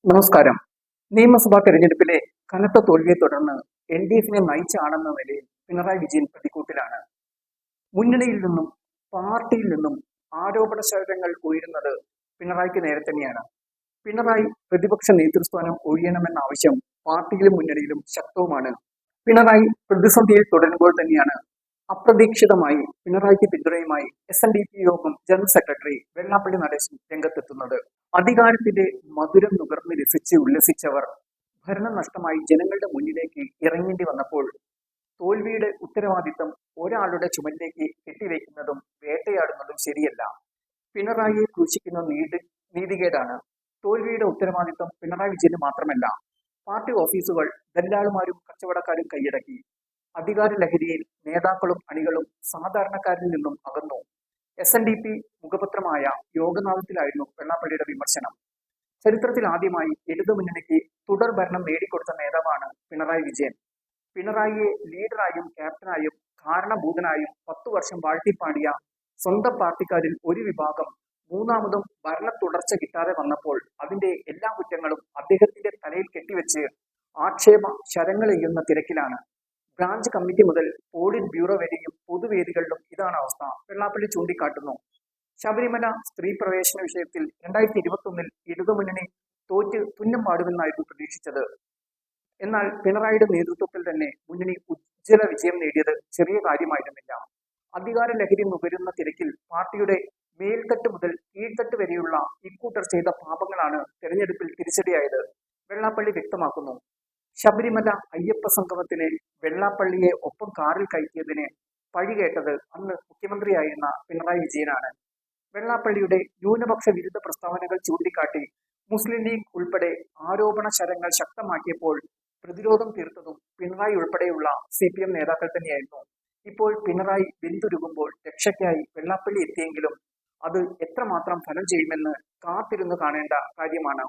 നമസ്കാരം. നിയമസഭാ തെരഞ്ഞെടുപ്പിലെ കനത്ത തോൽവിയെ തുടർന്ന് LDFിനെ നയിച്ച ആളെന്ന നിലയിൽ പിണറായി വിജയൻ പ്രതിക്കൂട്ടിലാണ്. മുന്നണിയിൽ നിന്നും പാർട്ടിയിൽ നിന്നും ആരോപണ ശരങ്ങൾ ഉയരുന്നത് പിണറായിക്ക് നേരെ തന്നെയാണ്. പിണറായി പ്രതിപക്ഷ നേതൃസ്ഥാനം ഒഴിയണമെന്ന ആവശ്യം പാർട്ടിയിലും മുന്നണിയിലും ശക്തവുമാണ്. പിണറായി പ്രതിസന്ധിയിൽ തുടരുമ്പോൾ തന്നെയാണ് അപ്രതീക്ഷിതമായി പിണറായിക്ക് പിന്തുണയുമായി SNDP യോഗം ജനറൽ സെക്രട്ടറി വെള്ളാപ്പള്ളി നടേശൻ രംഗത്തെത്തുന്നത്. അധികാരത്തിന്റെ മധുരം നുകർന്ന് രസിച്ച് ഉല്ലസിച്ചവർ ഭരണം നഷ്ടമായി ജനങ്ങളുടെ മുന്നിലേക്ക് ഇറങ്ങേണ്ടി വന്നപ്പോൾ തോൽവിയുടെ ഉത്തരവാദിത്തം ഒരാളുടെ ചുമലിലേക്ക് കെട്ടിവെക്കുന്നതും വേട്ടയാടുന്നതും ശരിയല്ല. പിണറായിയെ ക്രൂശിക്കുന്ന നീതികേടാണ്. തോൽവിയുടെ ഉത്തരവാദിത്തം പിണറായി വിജയന് മാത്രമല്ല, പാർട്ടി ഓഫീസുകൾ ദല്ലാളുമാരും കച്ചവടക്കാരും കൈയടക്കി. അധികാര ലഹരിയിൽ നേതാക്കളും അണികളും സാധാരണക്കാരിൽ നിന്നും അകന്നു. SNDP മുഖപത്രമായ യോഗനാഥത്തിലായിരുന്നു വെള്ളാപ്പള്ളിയുടെ വിമർശനം. ചരിത്രത്തിൽ ആദ്യമായി ഇടതുമുന്നണിക്ക് തുടർ ഭരണം നേടിക്കൊടുത്ത നേതാവാണ് പിണറായി വിജയൻ. പിണറായിയെ ലീഡറായും ക്യാപ്റ്റനായും കാരണഭൂതനായും 10 വർഷം വാഴ്ത്തിപ്പാടിയ സ്വന്തം പാർട്ടിക്കാരിൽ ഒരു വിഭാഗം മൂന്നാമതും ഭരണ തുടർച്ച കിട്ടാതെ വന്നപ്പോൾ അതിന്റെ എല്ലാ കുറ്റങ്ങളും അദ്ദേഹത്തിന്റെ തലയിൽ കെട്ടിവെച്ച് ആക്ഷേപ ശരങ്ങളെയ്യുന്ന തിരക്കിലാണ്. ബ്രാഞ്ച് കമ്മിറ്റി മുതൽ പോളിറ്റ് ബ്യൂറോ വരെയും പൊതുവേദികളിലും ഇതാണ് അവസ്ഥ. വെള്ളാപ്പള്ളി ചൂണ്ടിക്കാട്ടുന്നു. ശബരിമല സ്ത്രീ പ്രവേശന വിഷയത്തിൽ 2021 ഇടതുമുന്നണി തോറ്റ് തുന്നം പാടുമെന്നായിരുന്നു പ്രതീക്ഷിച്ചത്. എന്നാൽ പിണറായിയുടെ നേതൃത്വത്തിൽ തന്നെ മുന്നണി ഉജ്ജ്വല വിജയം നേടിയത് ചെറിയ കാര്യമായിരുന്നില്ല. അധികാര ലഹരി നുകരുന്ന തിരക്കിൽ പാർട്ടിയുടെ മേൽത്തട്ട് മുതൽ കീഴ്ത്തട്ട് വരെയുള്ള ഇക്കൂട്ടർ ചെയ്ത പാപങ്ങളാണ് തെരഞ്ഞെടുപ്പിൽ തിരിച്ചടിയായത്. വെള്ളാപ്പള്ളി വ്യക്തമാക്കുന്നു. ശബരിമല അയ്യപ്പ സംഗമത്തിന് വെള്ളാപ്പള്ളിയെ ഒപ്പം കാറിൽ കയറ്റിയതിന് പഴികേട്ടത് അന്ന് മുഖ്യമന്ത്രിയായിരുന്ന പിണറായി വിജയനാണ്. വെള്ളാപ്പള്ളിയുടെ ന്യൂനപക്ഷ വിരുദ്ധ പ്രസ്താവനകൾ ചൂണ്ടിക്കാട്ടി മുസ്ലിം ലീഗ് ഉൾപ്പെടെ ആരോപണ ശരങ്ങൾ ശക്തമാക്കിയപ്പോൾ പ്രതിരോധം തീർത്തതും പിണറായി ഉൾപ്പെടെയുള്ള CPM നേതാക്കൾ തന്നെയായിരുന്നു. ഇപ്പോൾ പിണറായി വെന്തുരുകുമ്പോൾ രക്ഷയ്ക്കായി വെള്ളാപ്പള്ളി എത്തിയെങ്കിലും അത് എത്രമാത്രം ഫലം ചെയ്യുമെന്ന് കാത്തിരുന്ന് കാണേണ്ട കാര്യമാണ്.